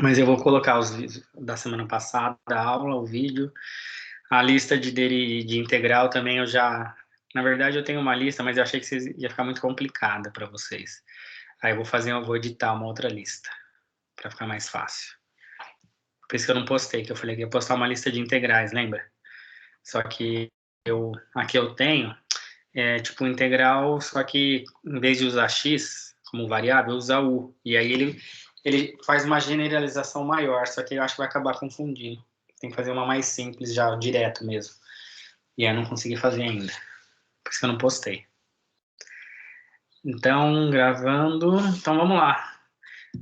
Mas eu vou colocar os vídeos da semana passada, a aula, o vídeo, a lista de integral também eu já... Na verdade, eu tenho uma lista, mas eu achei que ia ficar muito complicada para vocês. Aí eu vou editar uma outra lista, para ficar mais fácil. Por isso que eu não postei, que eu falei que ia postar uma lista de integrais, lembra? Só que aqui eu tenho, tipo integral, só que em vez de usar x como variável, usa u. E aí ele faz uma generalização maior, só que eu acho que vai acabar confundindo. Tem que fazer uma mais simples já, direto mesmo. E aí eu não consegui fazer ainda. Por isso que eu não postei. Então, gravando. Então, vamos lá.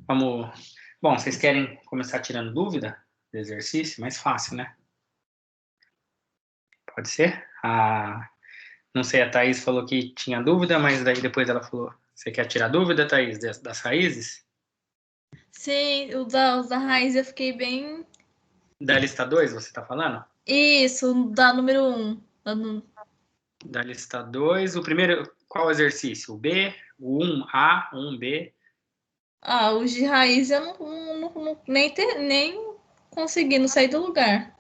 Vamos... Bom, vocês querem começar tirando dúvida do exercício? Mais fácil, né? Pode ser? Não sei, a Thaís falou que tinha dúvida, mas daí depois ela falou: você quer tirar dúvida, Thaís, das raízes? Sim, o da raiz eu fiquei bem... Da lista 2, você está falando? Isso, da número 1. Da lista 2, o primeiro, qual exercício? O B, o 1A, 1B. Ah, os de raiz eu nem conseguindo sair do lugar.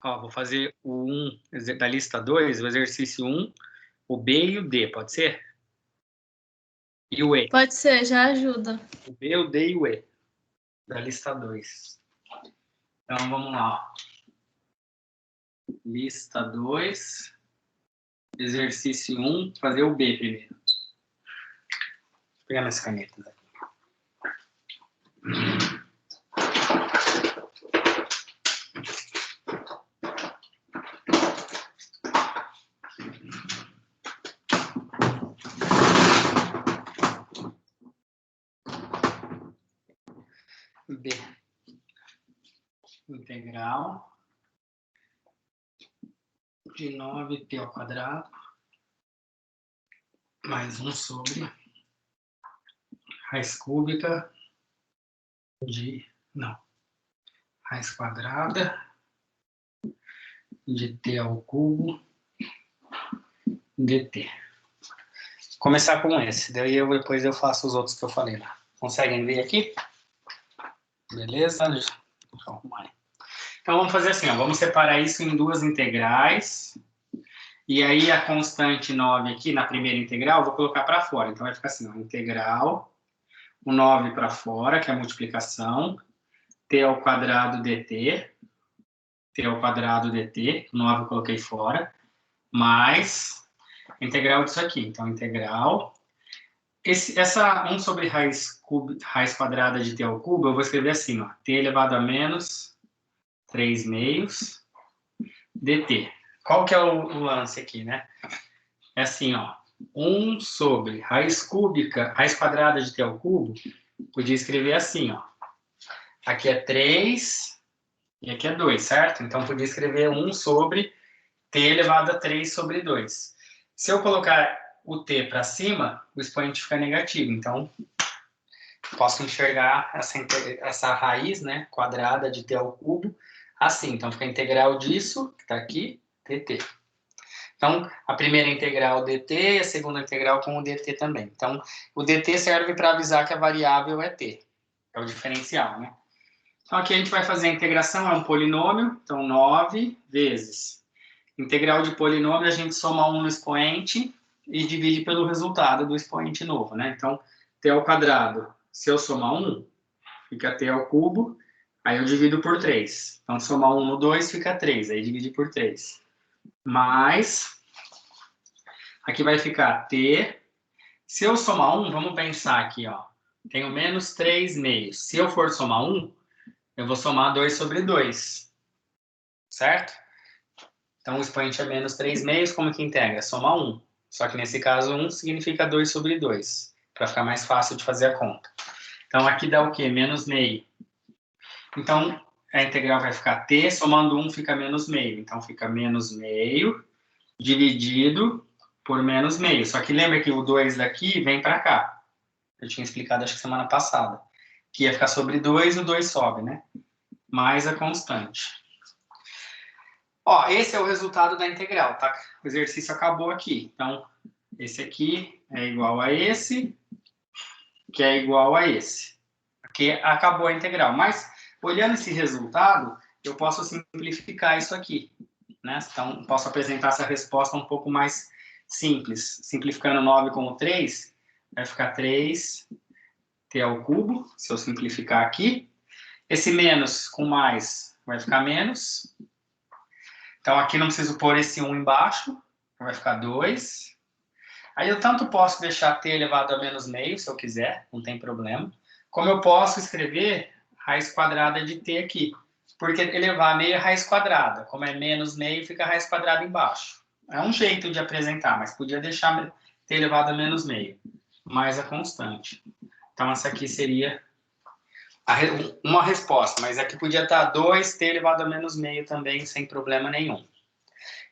Ó, vou fazer o 1 da lista 2, o exercício 1, o B e o D, pode ser? E o E. Pode ser, já ajuda. O B, o D e o E, da lista 2. Então, vamos lá. Lista 2, exercício 1, fazer o B primeiro. Vou pegar minhas canetas aqui. B. Integral de 9π ao quadrado mais 1 sobre raiz cúbica de... Não. Raiz quadrada de t ao cubo dt. Vou começar com esse, daí depois eu faço os outros que eu falei lá. Conseguem ver aqui? Beleza? Deixa eu arrumar aí. Então vamos fazer assim, ó, vamos separar isso em duas integrais. E aí a constante 9 aqui na primeira integral, eu vou colocar para fora. Então vai ficar assim, ó, integral, o 9 para fora, que é a multiplicação, t ao quadrado dt, t ao quadrado dt, 9 eu coloquei fora, mais integral disso aqui. Então, integral. Essa 1 sobre raiz quadrada de t ao cubo, eu vou escrever assim, ó, t elevado a menos 3 meios dt. Qual que é o lance aqui, né? É assim, ó, 1 sobre raiz cúbica, raiz quadrada de t ao cubo, podia escrever assim, ó. Aqui é 3 e aqui é 2, certo? Então, podia escrever 1 sobre t elevado a 3 sobre 2. Se eu colocar o t para cima, o expoente fica negativo. Então, posso enxergar essa raiz, né, quadrada de t ao cubo assim. Então, fica a integral disso, que está aqui, dt. Então, a primeira integral dt, a segunda integral com o dt também. Então, o dt serve para avisar que a variável é t. É o diferencial, né? Então, aqui a gente vai fazer a integração, é um polinômio. Então, 9 vezes. Integral de polinômio, a gente soma 1 no expoente e divide pelo resultado do expoente novo, né? Então, t ao quadrado, se eu somar 1, fica t ao cubo, aí eu divido por 3. Então, somar 1 no 2 fica 3, aí divide por 3. Mais, aqui vai ficar t. Se eu somar 1, vamos pensar aqui, ó. Tenho menos 3 meios. Se eu for somar 1, eu vou somar 2 sobre 2. Certo? Então, o expoente é menos 3 meios, como que integra? Soma 1. Só que nesse caso, 1 significa 2 sobre 2, para ficar mais fácil de fazer a conta. Então, aqui dá o quê? Menos meio. Então, a integral vai ficar t, somando 1 fica menos meio. Então, fica menos meio dividido por menos meio. Só que lembra que o 2 daqui vem para cá. Eu tinha explicado, acho que semana passada. Que ia ficar sobre 2 e o 2 sobe, né? Mais a constante. Ó, esse é o resultado da integral, tá? O exercício acabou aqui. Então, esse aqui é igual a esse, que é igual a esse. porque acabou a integral. Mas, olhando esse resultado, eu posso simplificar isso aqui, né? Então, posso apresentar essa resposta um pouco mais simples. Simplificando 9 como 3, vai ficar 3t ao cubo, se eu simplificar aqui. Esse menos com mais vai ficar menos. Então, aqui não preciso pôr esse 1 embaixo, vai ficar 2. Aí eu tanto posso deixar t elevado a menos meio, se eu quiser, não tem problema. Como eu posso escrever raiz quadrada de t aqui. Porque elevar a meio é raiz quadrada. Como é menos meio, fica raiz quadrada embaixo. É um jeito de apresentar, mas podia deixar t elevado a menos meio. Mais a constante. Então, essa aqui seria uma resposta. Mas aqui podia estar 2t elevado a menos meio também, sem problema nenhum.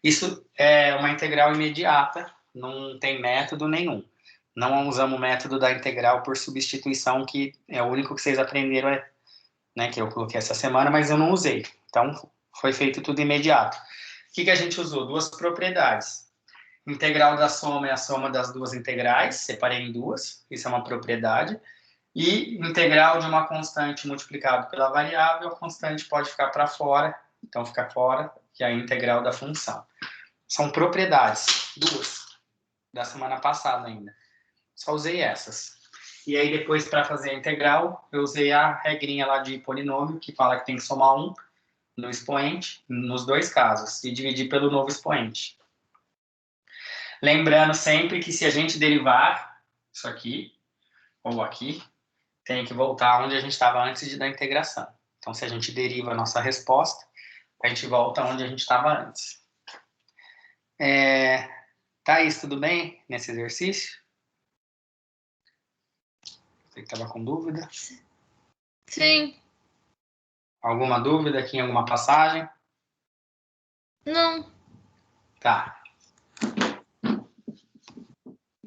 Isso é uma integral imediata. Não tem método nenhum. Não usamos o método da integral por substituição, que é o único que vocês aprenderam, né, que eu coloquei essa semana, mas eu não usei. Então, foi feito tudo imediato. O que a gente usou? Duas propriedades. Integral da soma é a soma das duas integrais, separei em duas, isso é uma propriedade. E integral de uma constante multiplicado pela variável, a constante pode ficar para fora, então fica fora, que é a integral da função. São propriedades, duas, da semana passada ainda. Só usei essas. E aí depois, para fazer a integral, eu usei a regrinha lá de polinômio, que fala que tem que somar 1 no expoente, nos dois casos, e dividir pelo novo expoente. Lembrando sempre que se a gente derivar isso aqui, ou aqui, tem que voltar onde a gente estava antes da integração. Então, se a gente deriva a nossa resposta, a gente volta onde a gente estava antes. Thaís, tudo bem nesse exercício? Você que estava com dúvida? Sim. Alguma dúvida aqui em alguma passagem? Não. Tá.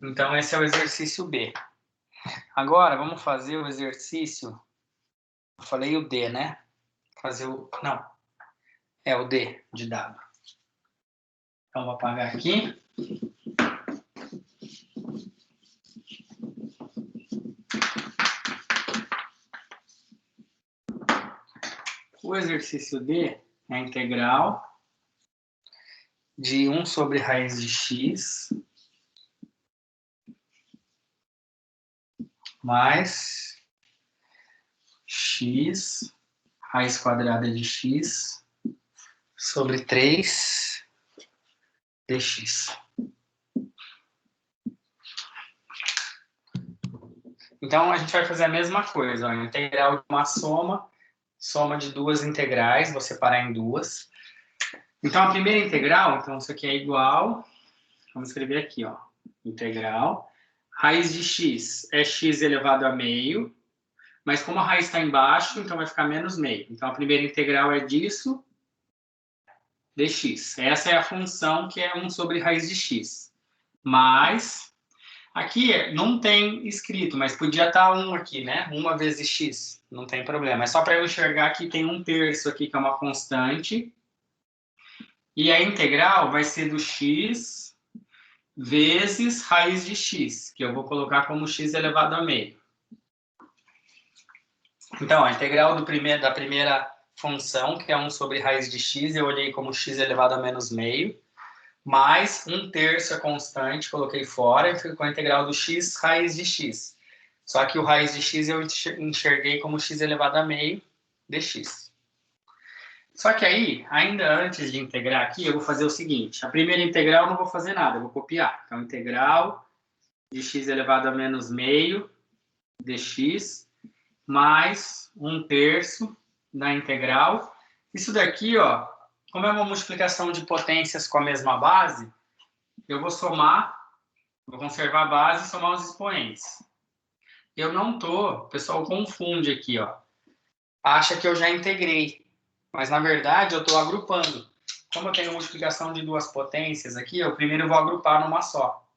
Então, esse é o exercício B. Agora, vamos fazer o exercício... Eu falei o D, né? Fazer o... Não. É o D de dado. Então, vou apagar aqui. O exercício D é a integral de 1 sobre raiz de x mais x raiz quadrada de x sobre 3 dx. Então, a gente vai fazer a mesma coisa. Ó, integral de uma soma de duas integrais, vou separar em duas. Então, a primeira integral, então isso aqui é igual, vamos escrever aqui, ó, integral, raiz de x é x elevado a meio, mas como a raiz está embaixo, então vai ficar menos meio. Então, a primeira integral é disso, dx. Essa é a função que é 1 sobre raiz de x. Mas, aqui não tem escrito, mas podia estar 1 aqui, né? 1 vezes x, não tem problema. É só para eu enxergar que tem 1/3 aqui, que é uma constante. E a integral vai ser do x vezes raiz de x, que eu vou colocar como x elevado a meio. Então, a integral da primeira função, que é 1 sobre raiz de x, eu olhei como x elevado a menos meio, mais 1/3 é constante, coloquei fora, e ficou a integral do x raiz de x. Só que o raiz de x eu enxerguei como x elevado a meio dx. Só que aí, ainda antes de integrar aqui, eu vou fazer o seguinte. A primeira integral eu não vou fazer nada, eu vou copiar. Então, integral de x elevado a menos meio dx mais 1/3 da integral. Isso daqui, ó, como é uma multiplicação de potências com a mesma base, eu vou somar, vou conservar a base e somar os expoentes. Eu não tô, o pessoal confunde aqui, ó. Acha que eu já integrei. Mas, na verdade, eu estou agrupando. Como eu tenho multiplicação de duas potências aqui, eu primeiro vou agrupar numa só.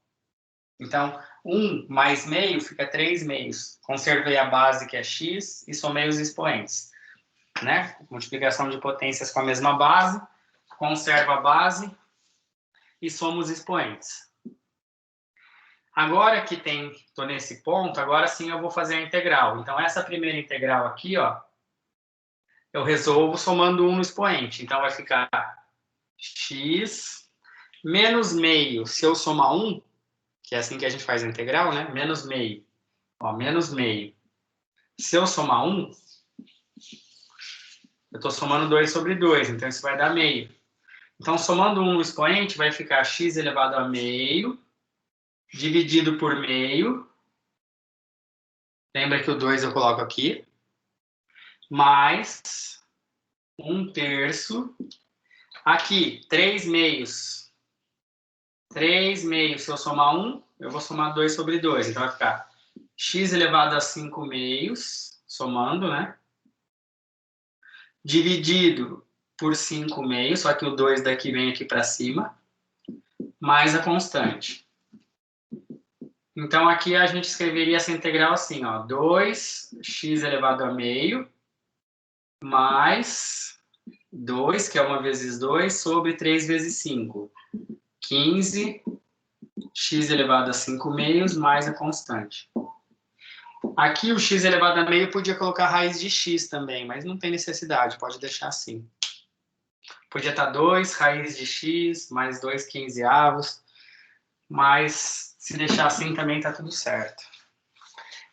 Então, 1 mais meio fica 3 meios. Conservei a base, que é x, e somei os expoentes. Né? Multiplicação de potências com a mesma base, conserva a base e soma os expoentes. Agora que estou nesse ponto, agora sim eu vou fazer a integral. Então, essa primeira integral aqui, ó, eu resolvo somando 1 no expoente. Então, vai ficar x menos meio. Se eu somar 1, que é assim que a gente faz a integral, né? Menos meio. Ó, menos meio. Se eu somar 1, eu estou somando 2 sobre 2, então isso vai dar meio. Então, somando 1 no expoente, vai ficar x elevado a meio, dividido por meio. Lembra que o 2 eu coloco aqui. Mais 1/3. Aqui, 3 meios. 3 meios, se eu somar 1, eu vou somar 2 sobre 2. Então, vai ficar x elevado a 5 meios, somando, né? Dividido por 5 meios, só que o 2 daqui vem aqui para cima, mais a constante. Então, aqui a gente escreveria essa integral assim, ó, 2x elevado a meio, mais 2, que é 1 vezes 2, sobre 3 vezes 5. 15, x elevado a 5 meios, mais a constante. Aqui o x elevado a meio podia colocar raiz de x também, mas não tem necessidade, pode deixar assim. Podia estar 2 raiz de x, mais 2 quinzeavos, mas se deixar assim também está tudo certo.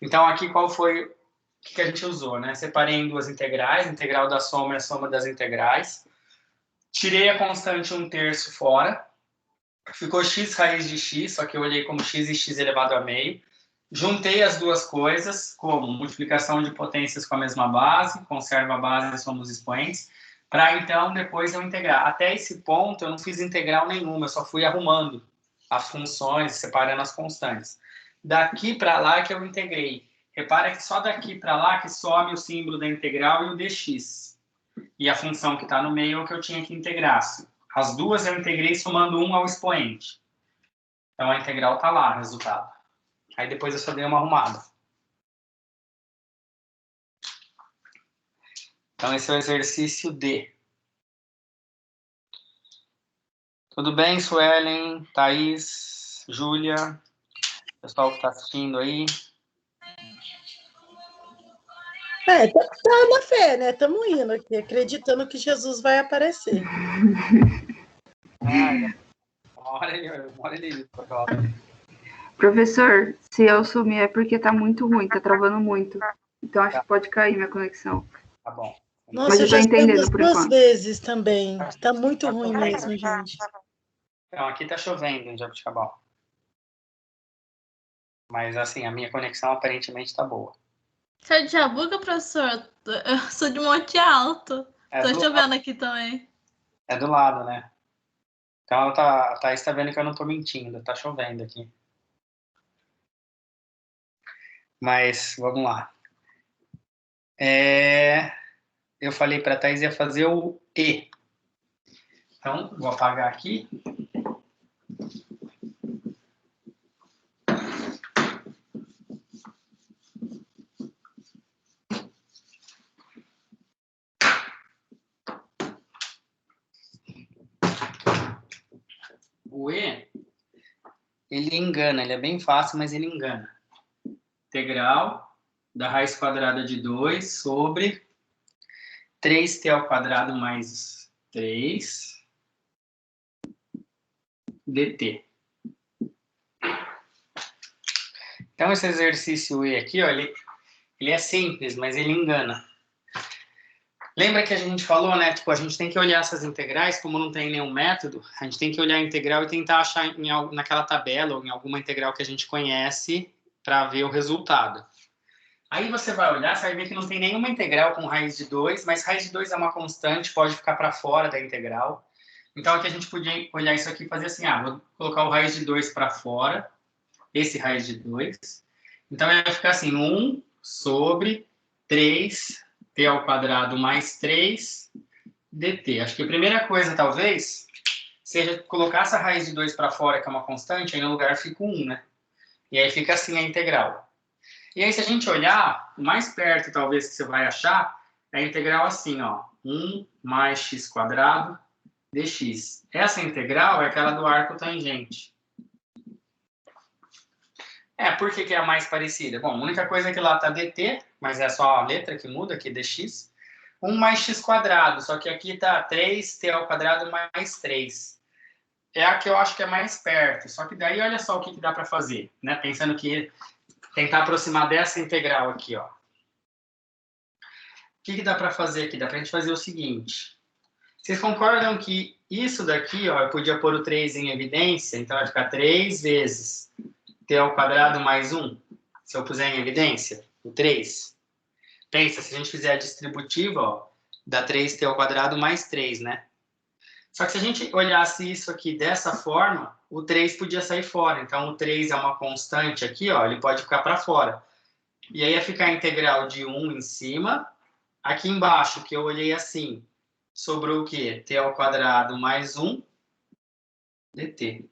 Então aqui qual foi o que a gente usou, né? Separei em duas integrais, integral da soma e a soma das integrais. Tirei a constante 1/3 fora. Ficou x raiz de x, só que eu olhei como x e x elevado a meio. Juntei as duas coisas, como multiplicação de potências com a mesma base, conserva a base e somos expoentes, para então depois eu integrar. Até esse ponto eu não fiz integral nenhuma, eu só fui arrumando as funções, separando as constantes. Daqui para lá que eu integrei. Repara que só daqui para lá que some o símbolo da integral e o dx. E a função que está no meio é o que eu tinha que integrar. As duas eu integrei somando 1 ao expoente. Então a integral está lá, resultado. Aí depois eu só dei uma arrumada. Então esse é o exercício D. Tudo bem, Suelen, Thaís, Júlia, pessoal que está assistindo aí? Tá na fé, né? Estamos indo aqui, acreditando que Jesus vai aparecer. Uma hora ele Professor, se eu sumir é porque tá muito ruim, tá travando muito. Então acho que pode cair minha conexão. Tá bom. Nossa, Mas eu já tô entendendo estamos por 2 enquanto. vezes também. Tá muito ruim mesmo, gente. Então, aqui tá chovendo em Jabuticabal. Mas assim, a minha conexão aparentemente tá boa. Você é de Jabuga, professor? Eu sou de Monte Alto. Tô chovendo aqui também. É do lado, né? Então a Thaís tá vendo que eu não tô mentindo, tá chovendo aqui. Mas vamos lá. Eu falei para a Thaís ia fazer o E. Então, vou apagar aqui. O E, ele engana, ele é bem fácil, mas ele engana. Integral da raiz quadrada de 2 sobre 3t ao quadrado mais 3 dt. Então, esse exercício E aqui, ó, ele é simples, mas ele engana. Lembra que a gente falou, né? Tipo, a gente tem que olhar essas integrais, como não tem nenhum método, a gente tem que olhar a integral e tentar achar naquela tabela ou em alguma integral que a gente conhece para ver o resultado. Aí você vai olhar, você vai ver que não tem nenhuma integral com raiz de 2, mas raiz de 2 é uma constante, pode ficar para fora da integral. Então, aqui a gente podia olhar isso aqui e fazer assim, vou colocar o raiz de 2 para fora, esse raiz de 2. Então, vai ficar assim, 1 sobre 3t ao quadrado mais 3 dt. Acho que a primeira coisa, talvez, seja colocar essa raiz de 2 para fora, que é uma constante, aí no lugar fica 1, né? E aí fica assim a integral. E aí, se a gente olhar, o mais perto, talvez, que você vai achar, é a integral assim, ó. 1 mais x quadrado dx. Essa integral é aquela do arco tangente. Por que que é a mais parecida? Bom, a única coisa é que lá está dt, mas é só a letra que muda, aqui dx. 1 mais x quadrado, só que aqui está 3t ao quadrado mais 3. É a que eu acho que é mais perto. Só que daí, olha só o que dá para fazer, né? Pensando que tentar aproximar dessa integral aqui, ó. O que dá para fazer aqui? Dá para a gente fazer o seguinte. Vocês concordam que isso daqui, ó, eu podia pôr o 3 em evidência, então vai ficar 3 vezes t ao quadrado mais 1, se eu puser em evidência, o 3. Pensa, se a gente fizer a distributiva, ó, dá 3t ao quadrado mais 3, né? Só que se a gente olhasse isso aqui dessa forma, o 3 podia sair fora. Então, o 3 é uma constante aqui, ó, ele pode ficar para fora. E aí ia ficar a integral de 1 em cima. Aqui embaixo, que eu olhei assim, sobrou o quê? T ao quadrado mais 1 dt.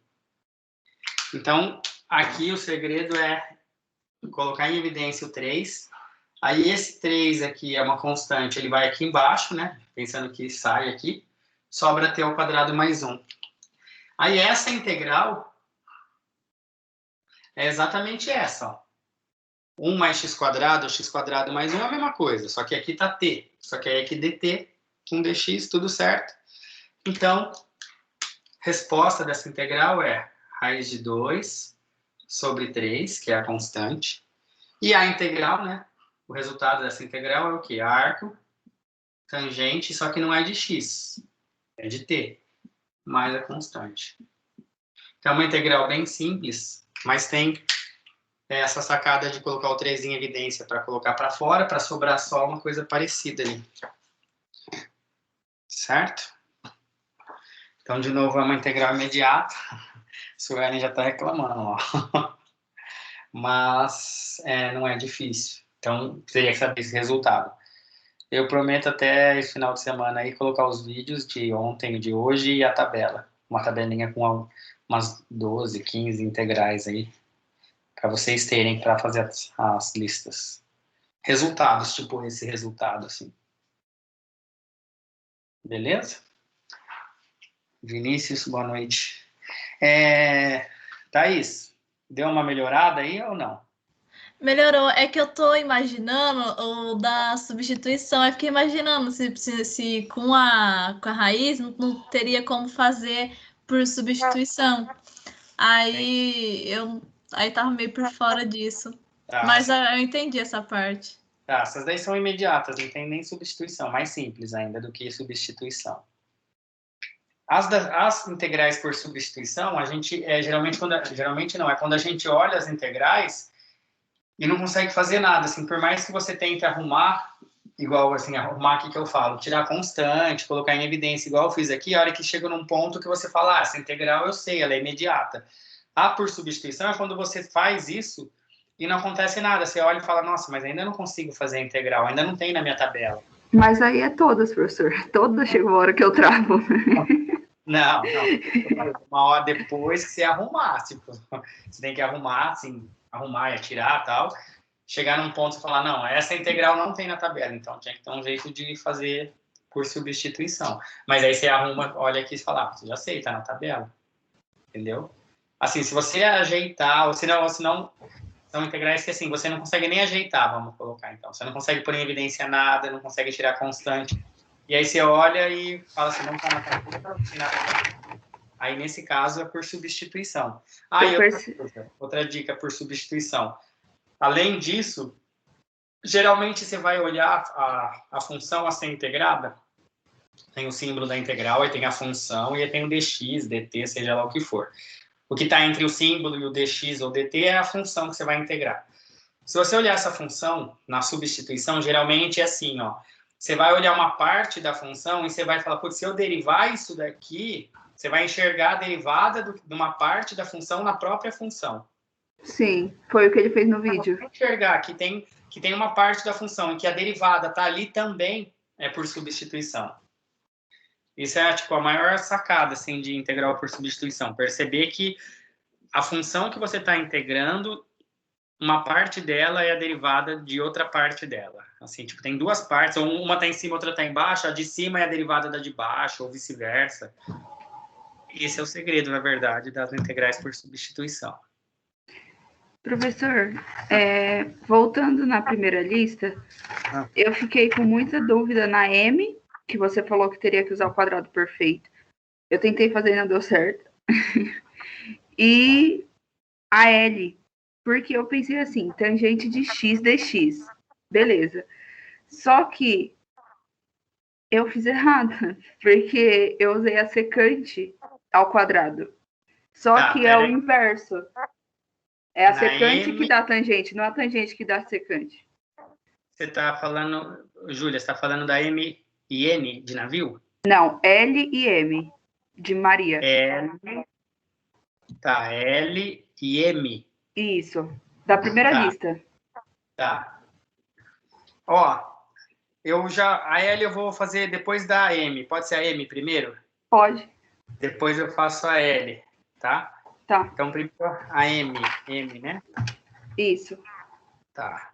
Então, aqui o segredo é colocar em evidência o 3. Aí esse 3 aqui é uma constante, ele vai aqui embaixo, né? Pensando que sai aqui. Sobra t ao quadrado mais 1. Aí essa integral é exatamente essa, ó. 1 mais x quadrado mais 1 é a mesma coisa, só que aqui está t. Só que aí aqui dt com dx, tudo certo. Então, resposta dessa integral é raiz de 2 sobre 3, que é a constante. E a integral, né? O resultado dessa integral é o quê? Arco, tangente, só que não é de x, é de t, mais a constante. Então, é uma integral bem simples, mas tem essa sacada de colocar o 3 em evidência para colocar para fora, para sobrar só uma coisa parecida ali. Certo? Então, de novo, é uma integral imediata. A Suelen já está reclamando, ó. Mas não é difícil. Então, teria que saber esse resultado. Eu prometo até esse final de semana aí colocar os vídeos de ontem, de hoje e a tabela. Uma tabelinha com umas 12, 15 integrais aí. Para vocês terem para fazer as listas. Resultados, tipo esse resultado, assim. Beleza? Vinícius, boa noite. Thaís, deu uma melhorada aí ou não? Melhorou. É que eu tô imaginando o da substituição. Eu fiquei imaginando se com a raiz não teria como fazer por substituição. Aí tava meio por fora disso. Tá, Mas eu entendi essa parte. Tá, essas daí são imediatas, não tem nem substituição. Mais simples ainda do que substituição. As integrais por substituição, a gente geralmente não, é quando a gente olha as integrais e não consegue fazer nada, assim, por mais que você tente arrumar, igual assim, arrumar aqui que eu falo, tirar constante, colocar em evidência, igual eu fiz aqui, a hora que chega num ponto que você fala, essa integral eu sei, ela é imediata. A por substituição é quando você faz isso e não acontece nada, você olha e fala, nossa, mas ainda não consigo fazer a integral, ainda não tem na minha tabela. Mas aí é todas, professor, todas chegou a hora que eu travo. Não. Uma hora depois que você arrumar, tipo, você tem que arrumar, assim, arrumar e tirar e tal, chegar num ponto e falar, não, essa integral não tem na tabela, então tinha que ter um jeito de fazer por substituição. Mas aí você arruma, olha aqui e fala, você já sei, tá na tabela, entendeu? Assim, se você ajeitar, ou se não, são integrais que assim, você não consegue nem ajeitar, vamos colocar então, você não consegue pôr em evidência nada, não consegue tirar constante. E aí você olha e fala assim, não está na tabela, aí nesse caso é por substituição. Outra dica por substituição. Além disso, geralmente você vai olhar a função a ser integrada, tem o símbolo da integral, aí tem a função e aí tem o dx, dt, seja lá o que for. O que está entre o símbolo e o dx ou dt é a função que você vai integrar. Se você olhar essa função na substituição, geralmente é assim, ó. Você vai olhar uma parte da função e você vai falar, putz, se eu derivar isso daqui, você vai enxergar a derivada de uma parte da função na própria função. Sim, foi o que ele fez no vídeo. Você vai enxergar que tem uma parte da função em que a derivada está ali também é por substituição. Isso é tipo a maior sacada assim, de integral por substituição. Perceber que a função que você está integrando, uma parte dela é a derivada de outra parte dela. Assim, tipo, tem duas partes, ou uma está em cima, outra está embaixo, a de cima é a derivada da de baixo, ou vice-versa. Esse é o segredo, na verdade, das integrais por substituição. Professor, voltando na primeira lista, eu fiquei com muita dúvida na M, que você falou que teria que usar o quadrado perfeito. Eu tentei fazer e não deu certo. E a L, porque eu pensei assim, tangente de x dx. Beleza. Só que eu fiz errado, porque eu usei a secante ao quadrado. Só que é o inverso. É a secante que dá tangente, não a tangente que dá secante. Você está falando, Júlia, você está falando da M e N de navio? Não, L e M, de Maria. L e M. Isso, da primeira lista. Tá. Ó, a L eu vou fazer depois da M. Pode ser a M primeiro? Pode. Depois eu faço a L, tá? Tá. Então, primeiro a M, né? Isso. Tá.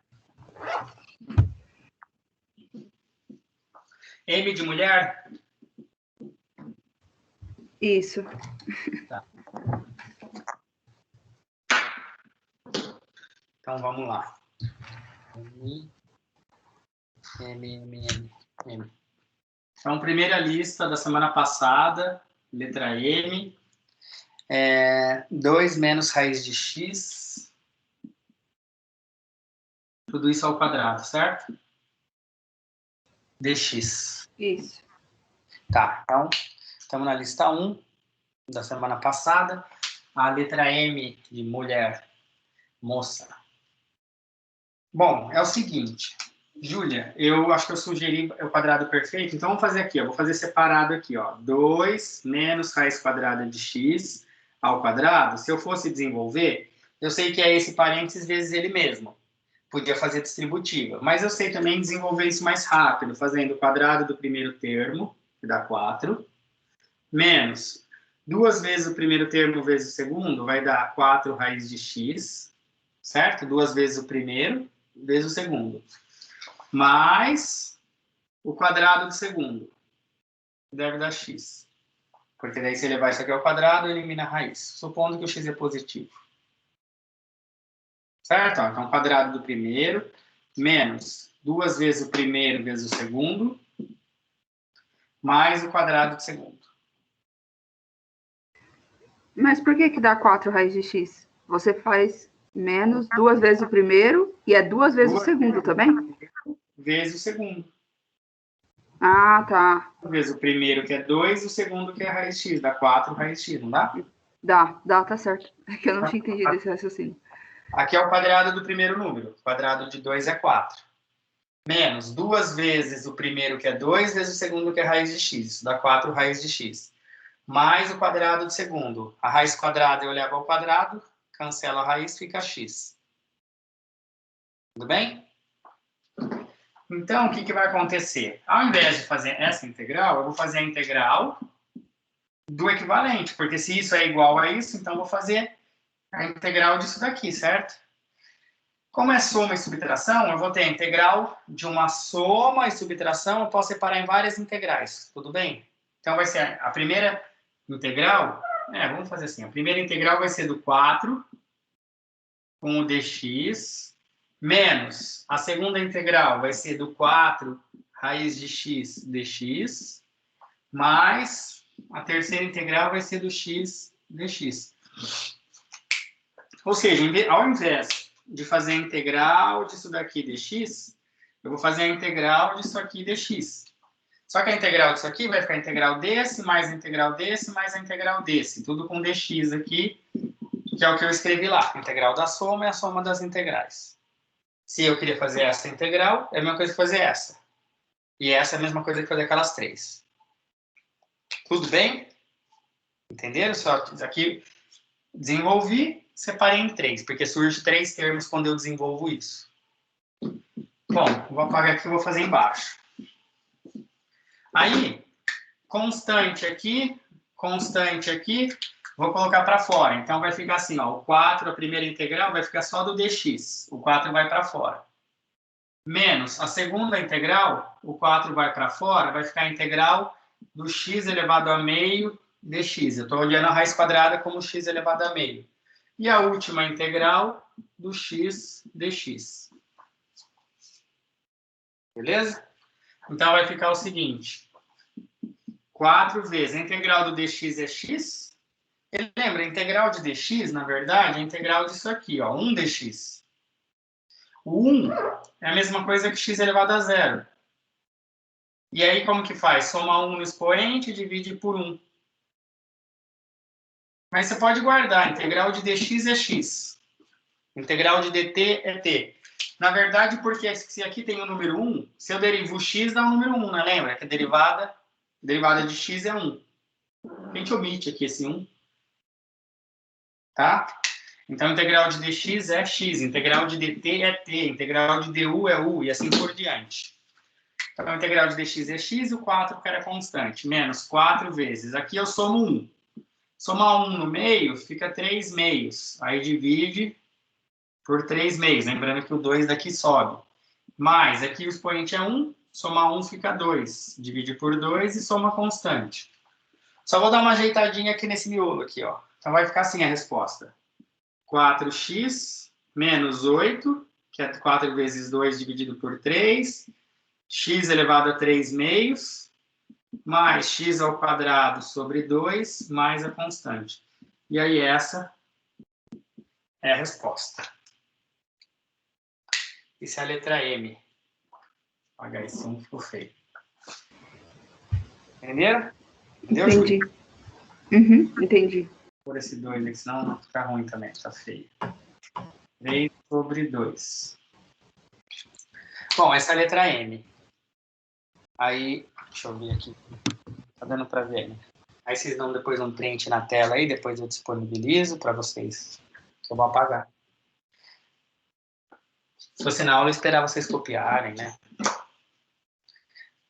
M de mulher? Isso. Tá. Então, vamos lá. M. Então, primeira lista da semana passada, letra M. 2 menos raiz de x. Tudo isso ao quadrado, certo? Dx. Isso. Tá, então, estamos na lista 1 da semana passada. A letra M de mulher, moça. Bom, é o seguinte, Júlia, eu acho que eu sugeri o quadrado perfeito, então vamos fazer aqui, ó, vou fazer separado aqui, ó, 2 menos raiz quadrada de x ao quadrado. Se eu fosse desenvolver, eu sei que é esse parênteses vezes ele mesmo. Podia fazer distributiva, mas eu sei também desenvolver isso mais rápido, fazendo o quadrado do primeiro termo, que dá 4, menos 2 vezes o primeiro termo vezes o segundo, vai dar 4 raiz de x, certo? 2 vezes o primeiro vezes o segundo, mais o quadrado do segundo, que deve dar x. Porque daí se levar isso aqui ao quadrado, elimina a raiz, supondo que o x é positivo. Certo? Então, quadrado do primeiro, menos 2 vezes o primeiro vezes o segundo, mais o quadrado do segundo. Mas por que dá 4 raiz de x? Você faz menos 2 vezes o primeiro e é 2 vezes o segundo também? Vezes o segundo. Ah, tá. Vezes o primeiro, que é 2, e o segundo, que é raiz de x. Dá 4 raiz de x, não dá? Dá, tá certo. É que eu não tinha entendido esse raciocínio. Aqui é o quadrado do primeiro número. O quadrado de 2 é 4. Menos 2 vezes o primeiro, que é 2, vezes o segundo, que é raiz de x. Isso dá 4 raiz de x. Mais o quadrado do segundo. A raiz quadrada eu levo ao quadrado, cancela a raiz, fica x. Tudo bem? Então, o que vai acontecer? Ao invés de fazer essa integral, eu vou fazer a integral do equivalente, porque se isso é igual a isso, então eu vou fazer a integral disso daqui, certo? Como é soma e subtração, eu vou ter a integral de uma soma e subtração, eu posso separar em várias integrais, tudo bem? Então, vai ser a primeira integral, vamos fazer assim, a primeira integral vai ser do 4 com o dx, menos a segunda integral vai ser do 4 raiz de x dx, mais a terceira integral vai ser do x dx. Ou seja, ao invés de fazer a integral disso daqui dx, eu vou fazer a integral disso aqui dx. Só que a integral disso aqui vai ficar a integral desse, mais a integral desse, mais a integral desse. Tudo com dx aqui, que é o que eu escrevi lá. A integral da soma é a soma das integrais. Se eu queria fazer essa integral, é a mesma coisa que fazer essa. E essa é a mesma coisa que fazer aquelas 3. Tudo bem? Entenderam? Só que aqui desenvolvi, separei em 3, porque surge 3 termos quando eu desenvolvo isso. Bom, vou apagar aqui e vou fazer embaixo. Aí, constante aqui, vou colocar para fora. Então, vai ficar assim, ó, o 4, a primeira integral, vai ficar só do dx. O 4 vai para fora. Menos a segunda integral, o 4 vai para fora, vai ficar a integral do x elevado a meio dx. Eu estou olhando a raiz quadrada como x elevado a meio. E a última integral do x dx. Beleza? Então, vai ficar o seguinte. 4 vezes a integral do dx é x. E lembra, a integral de dx, na verdade, é a integral disso aqui, ó, 1 dx. O 1 é a mesma coisa que x elevado a 0. E aí, como que faz? Soma 1 no expoente e divide por 1. Mas você pode guardar, a integral de dx é x. A integral de dt é t. Na verdade, porque se aqui tem o número 1, se eu derivo x, dá o número 1, né? Lembra que a derivada de x é 1. A gente omite aqui esse 1. Tá? Então, a integral de dx é x, a integral de dt é t, a integral de du é u, e assim por diante. Então, a integral de dx é x e o 4, que era constante, menos 4 vezes. Aqui eu somo 1. Somar 1 no meio, fica 3 meios. Aí divide por 3 meios, lembrando que o 2 daqui sobe. Mais, aqui o expoente é 1, somar 1 fica 2. Divide por 2 e soma constante. Só vou dar uma ajeitadinha aqui nesse miolo aqui, ó. Então vai ficar assim a resposta. 4x menos 8, que é 4 vezes 2 dividido por 3, x elevado a 3 meios, mais x ao quadrado sobre 2, mais a constante. E aí essa é a resposta. Isso é a letra M. Apagar esse 1 ficou feio. Entenderam? Entendeu, Entendi. Entendi. Por esse 2 aqui, senão não fica ruim também, tá feio. 3 sobre 2. Bom, essa é a letra M. Aí, deixa eu ver aqui. Tá dando para ver, né? Aí vocês dão depois um print na tela aí, depois eu disponibilizo para vocês. Que eu vou apagar. Se fosse na aula, eu esperava vocês copiarem, né?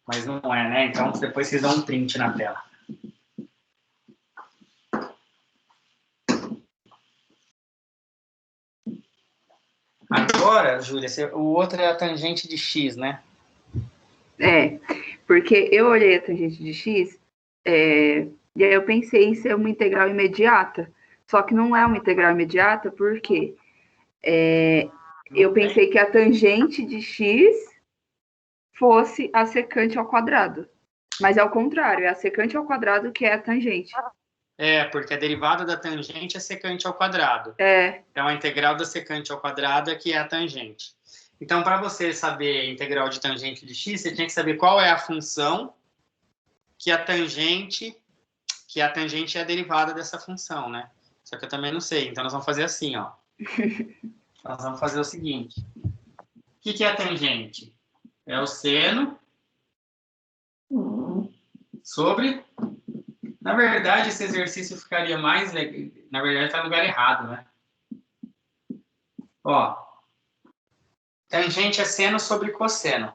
Mas não é, né? Então, depois vocês dão um print na tela. Agora, Júlia, o outro é a tangente de x, né? É, porque eu olhei a tangente de x, e aí eu pensei em ser uma integral imediata, só que não é uma integral imediata, porque eu pensei que a tangente de x fosse a secante ao quadrado. Mas é o contrário, é a secante ao quadrado que é a tangente. É, porque a derivada da tangente é secante ao quadrado. Então, a integral da secante ao quadrado é que é a tangente. Então, para você saber a integral de tangente de x, você tinha que saber qual é a função que a tangente é a derivada dessa função, né? Só que eu também não sei. Então, nós vamos fazer assim, ó. Nós vamos fazer o seguinte. O que é a tangente? É o seno sobre... Na verdade, esse exercício ficaria mais... Na verdade, está no lugar errado, né? Ó. Tangente é seno sobre cosseno.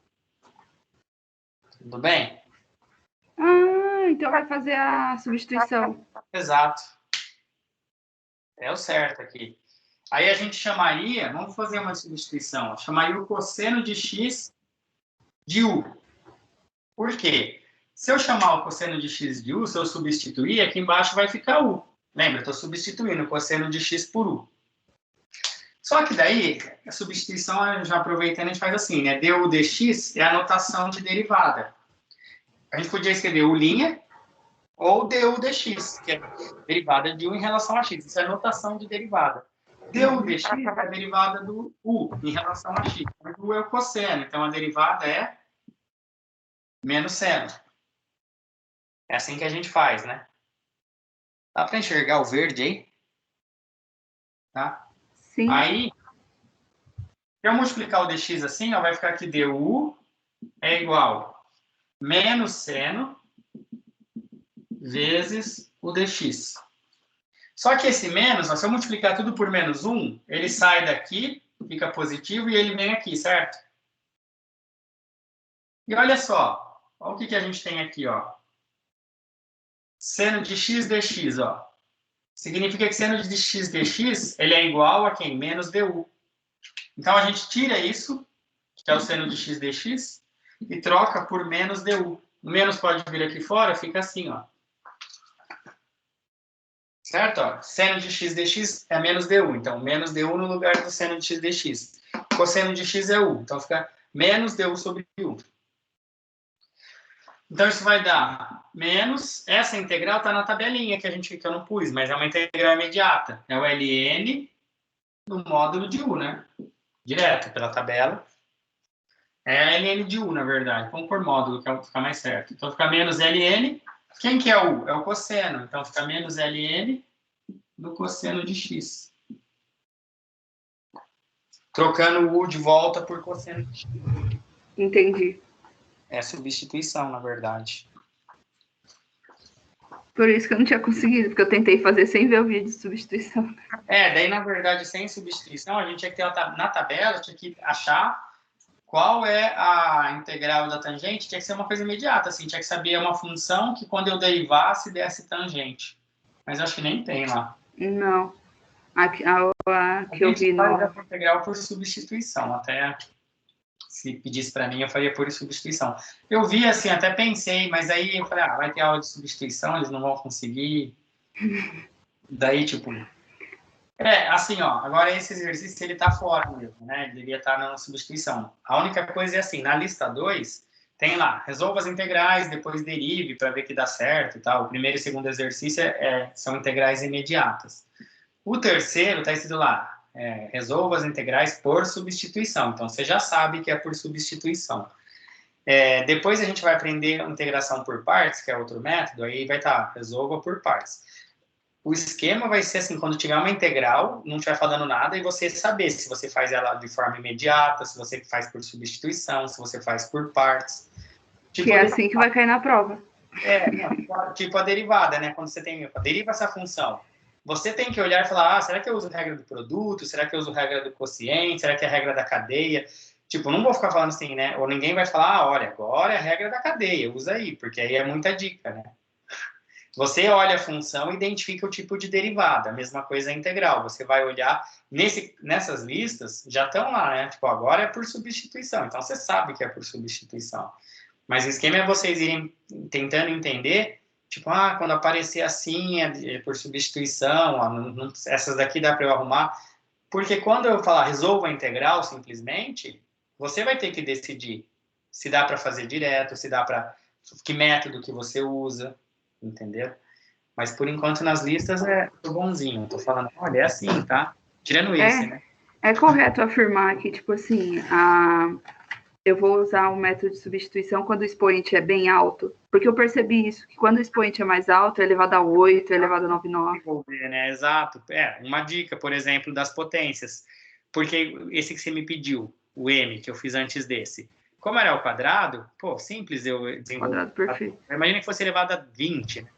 Tudo bem? Então vai fazer a substituição. Exato. É o certo aqui. Aí a gente chamaria... Vamos fazer uma substituição. Chamaria o cosseno de x de u. Por quê? Se eu chamar o cosseno de x de u, se eu substituir, aqui embaixo vai ficar u. Lembra? Estou substituindo o cosseno de x por u. Só que daí, a substituição, já aproveitando, a gente faz assim, né? du dx é a notação de derivada. A gente podia escrever u' ou du dx, que é a derivada de u em relação a x. Isso é a notação de derivada. Du dx é a derivada do u em relação a x. O u é o cosseno, então a derivada é menos seno. É assim que a gente faz, né? Dá para enxergar o verde aí? Tá? Sim. Aí, se eu multiplicar o dx assim, ó, vai ficar que du é igual menos seno vezes o dx. Só que esse menos, ó, se eu multiplicar tudo por menos 1, ele sai daqui, fica positivo, e ele vem aqui, certo? E olha só, olha o que a gente tem aqui, ó. Seno de x dx, ó. Significa que seno de x dx, ele é igual a quem? Menos du. Então, a gente tira isso, que é o seno de x dx, e troca por menos du. O menos pode vir aqui fora, fica assim, ó. Certo? Ó, seno de x dx é menos du. Então, menos du no lugar do seno de x dx. Cosseno de x é u. Então, fica menos du sobre u. Então, isso vai dar menos... Essa integral está na tabelinha que eu não pus, mas é uma integral imediata. É o ln no módulo de u, né? Direto pela tabela. É ln de u, na verdade. Vamos por módulo, que fica mais certo. Então, fica menos ln. Quem que é u? É o cosseno. Então, fica menos ln do cosseno de x. Trocando o u de volta por cosseno de x. Entendi. É substituição, na verdade. Por isso que eu não tinha conseguido, porque eu tentei fazer sem ver o vídeo de substituição. Daí, na verdade, sem substituição, a gente tinha que ter na tabela, tinha que achar qual é a integral da tangente, tinha que ser uma coisa imediata, assim, tinha que saber uma função que quando eu derivasse desse tangente. Mas acho que nem tem lá. Não. A que eu vi não. no... A integral por substituição, até se pedisse para mim, eu faria por substituição. Eu vi assim, até pensei, mas aí eu falei, vai ter aula de substituição, eles não vão conseguir. Daí, tipo... assim, ó, agora esse exercício, ele tá fora mesmo, né? Ele devia estar na substituição. A única coisa é assim, na lista 2, tem lá, resolva as integrais, depois derive para ver que dá certo e tal. O primeiro e segundo exercício são integrais imediatas. O terceiro está escrito lá, resolva as integrais por substituição. Então, você já sabe que é por substituição. Depois a gente vai aprender integração por partes, que é outro método, aí vai estar, resolva por partes. O esquema vai ser assim, quando tiver uma integral, não estiver falando nada, e você saber se você faz ela de forma imediata, se você faz por substituição, se você faz por partes. Tipo, que é assim que vai cair na prova. Tipo a derivada, né? Quando você deriva essa função, você tem que olhar e falar, será que eu uso regra do produto? Será que eu uso regra do quociente? Será que é a regra da cadeia? Tipo, não vou ficar falando assim, né? Ou ninguém vai falar, olha, agora é a regra da cadeia, usa aí, porque aí é muita dica, né? Você olha a função e identifica o tipo de derivada. A mesma coisa é integral. Você vai olhar, nessas listas, já estão lá, né? Tipo, agora é por substituição. Então, você sabe que é por substituição. Mas o esquema é vocês irem tentando entender, tipo, quando aparecer assim, é por substituição, essas daqui dá para eu arrumar. Porque quando eu falar resolva a integral, simplesmente, você vai ter que decidir se dá para fazer direto, se dá para... Que método que você usa, entendeu? Mas, por enquanto, nas listas tô bonzinho. Tô falando, olha, é assim, tá? Tirando esse, né? É correto afirmar que, tipo assim, eu vou usar o método de substituição quando o expoente é bem alto, porque eu percebi isso, que quando o expoente é mais alto, é elevado a 8, é elevado a 9,9. Né? Exato. Uma dica, por exemplo, das potências. Porque esse que você me pediu, o M, que eu fiz antes desse, como era ao quadrado, simples eu desenvolver. Quadrado perfeito. Imagina que fosse elevado a 20, né?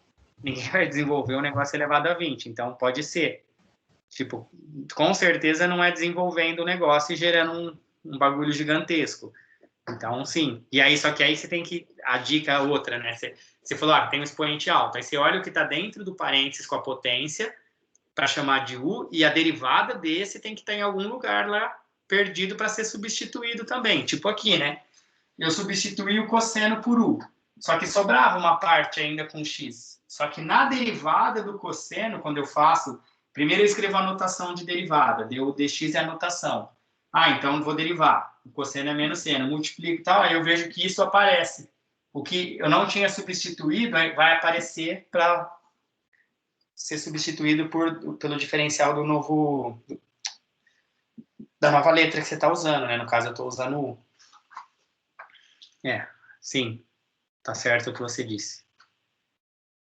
Ninguém vai desenvolver um negócio elevado a 20, então pode ser. Tipo, com certeza não é desenvolvendo o negócio e gerando um bagulho gigantesco. Então, sim. E aí, só que aí você tem que... A dica é outra, né? Você falou, tem um expoente alto. Aí você olha o que está dentro do parênteses com a potência para chamar de U, e a derivada desse tem que estar em algum lugar lá perdido para ser substituído também. Tipo aqui, né? Eu substituí o cosseno por U. Só que sobrava uma parte ainda com X. Só que na derivada do cosseno, quando eu faço... Primeiro eu escrevo a notação de derivada. Deu dx é a notação. Então vou derivar. O cosseno é menos seno. Multiplico e tal, aí eu vejo que isso aparece. O que eu não tinha substituído vai aparecer para ser substituído pelo diferencial da nova letra que você está usando, né? No caso, eu estou usando U. Sim. Tá certo o que você disse.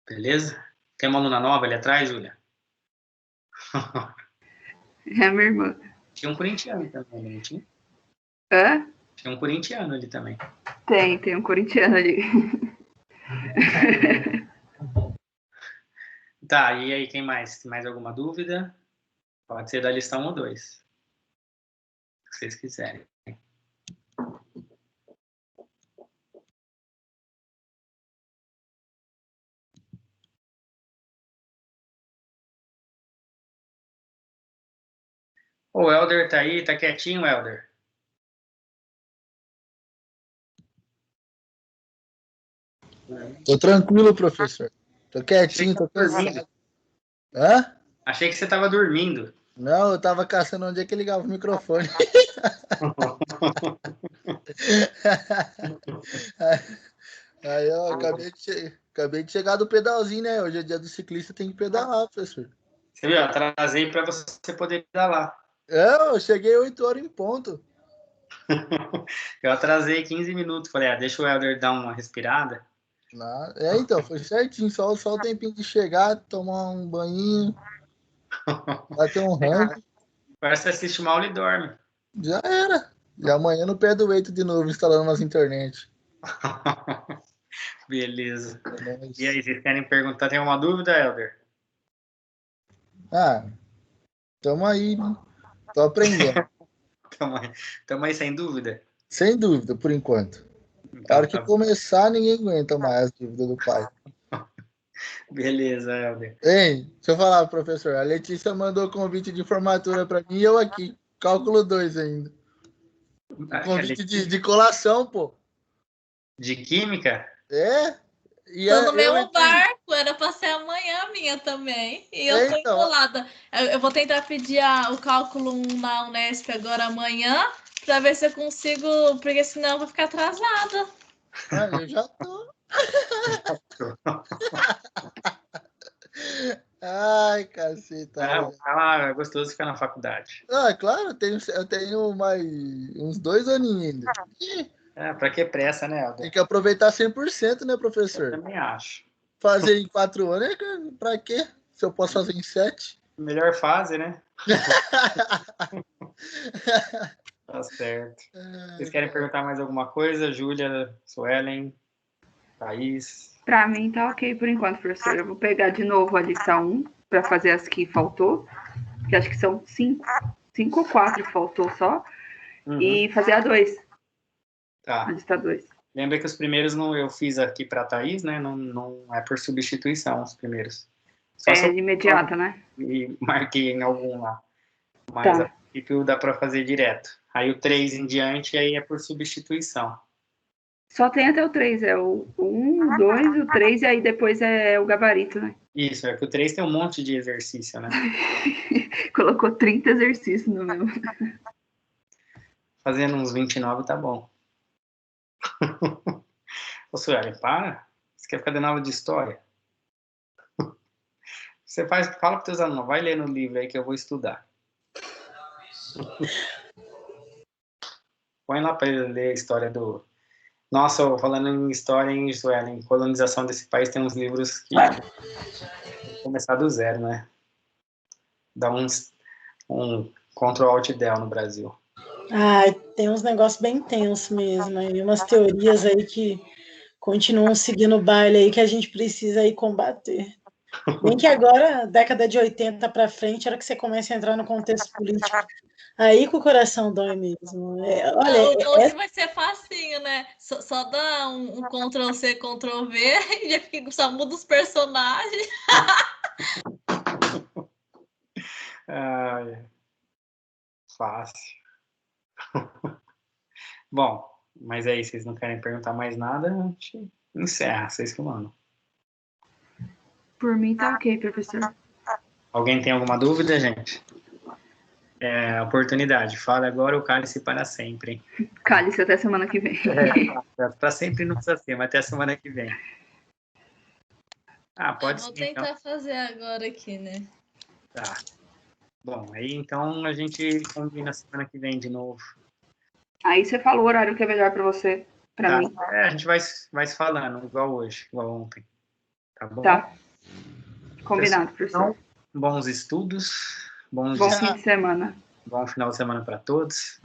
Beleza? Tem uma aluna nova ali atrás, Júlia? É a minha irmã. Tinha um corintiano também, não tinha? Hã? Tinha um corintiano ali também. Tem um corintiano ali. Tá, e aí, quem mais? Tem mais alguma dúvida? Pode ser da lista 1 ou 2. Se vocês quiserem. O Helder tá aí, tá quietinho, Helder? Tô tranquilo, professor. Tô quietinho, tô cansado. Hã? Achei que você tava dormindo. Não, eu tava caçando onde é que ligava o microfone. Aí eu acabei de chegar do pedalzinho, né? Hoje é dia do ciclista, tem que pedalar, professor. Você viu? Atrasei para você poder pedalar. Eu cheguei 8 horas em ponto. Eu atrasei 15 minutos. Falei, deixa o Helder dar uma respirada. Então, foi certinho. Só o tempinho de chegar, tomar um banhinho, bater um rango. Parece que assiste mal e dorme. Já era. E amanhã no pé do Eito de novo, instalando nas internet. Beleza. Mas... E aí, vocês querem perguntar? Tem alguma dúvida, Helder? Tamo aí, né? Tô aprendendo. Tamo aí sem dúvida? Sem dúvida, por enquanto. Então, A hora que começar, ninguém aguenta mais as dúvidas do pai. Beleza, Helder. Ei, deixa eu falar, professor. A Letícia mandou convite de formatura para mim e eu aqui. Cálculo 2 ainda. Convite de colação, pô. De química? Tô no mesmo barco, era pra ser amanhã a minha também. E eu tô enrolada. Eu vou tentar pedir o cálculo 1 na Unesp agora amanhã, pra ver se eu consigo, porque senão eu vou ficar atrasada. Eu já tô. Ai, caceta. É gostoso ficar na faculdade. Claro, eu tenho mais uns 2 aninhos ainda. Pra que pressa, né, Helder? Tem que aproveitar 100%, né, professor? Eu também acho. Fazer em 4 anos, pra quê? Se eu posso fazer em 7? Melhor fase, né? Tá certo. Vocês querem perguntar mais alguma coisa? Júlia, Suelen, Thaís? Pra mim tá ok por enquanto, professor. Eu vou pegar de novo a lição 1 para fazer as que faltou, que acho que são 5 ou 4 que faltou só, e fazer a 2. Tá. A lista 2. Lembra que os primeiros eu fiz aqui pra Thaís, né? Não é por substituição os primeiros. Só imediata, né? E marquei em algum lá. Mas a princípio dá pra fazer direto. Aí o 3 em diante, aí é por substituição. Só tem até o 3, é o 1, o 2, o 3, e aí depois é o gabarito, né? Isso, é que o 3 tem um monte de exercício, né? Colocou 30 exercícios no meu. Fazendo uns 29 tá bom. Ô, Sueli, para. Você quer ficar dando aula de história? Você fala para os teus alunos, vai ler no livro aí que eu vou estudar. Põe lá para ele ler a história do... Nossa, falando em história, em Sueli, em colonização desse país, tem uns livros que começar do zero, né? Dá um Ctrl Alt Del no Brasil. Tem uns negócios bem tensos mesmo, e umas teorias aí que continuam seguindo o baile aí que a gente precisa aí combater. Bem que agora, década de 80 para frente, era que você começa a entrar no contexto político. Aí que o coração dói mesmo. Hoje vai ser facinho, né? Só dá um Ctrl-C, Ctrl-V e já fica, só muda os personagens. Fácil. Bom, mas aí, vocês não querem perguntar mais nada? A gente encerra, vocês que mandam. Por mim tá ok, professor. Alguém tem alguma dúvida, gente? Oportunidade. Fala agora ou cale-se para sempre, hein? Cale-se até semana que vem. Para sempre não precisa ser, mas até a semana que vem. Pode ser. Vou tentar fazer agora aqui, né? Tá. Bom, aí então a gente combina semana que vem de novo. Aí você falou o horário que é melhor para você, para mim. A gente vai se falando, igual hoje, igual ontem. Tá bom? Tá. Combinado, professor. Então, bons estudos. Bom fim de semana. Bom final de semana para todos.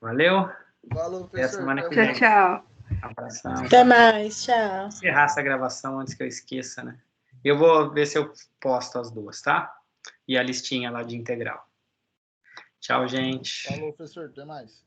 Valeu. Falou, professor. Até a semana que vem. Tchau. Abração. Até mais, tchau. Vou encerrar essa gravação antes que eu esqueça, né? Eu vou ver se eu posto as duas, tá? E a listinha lá de integral. Tchau, gente. Falou, professor. Até mais.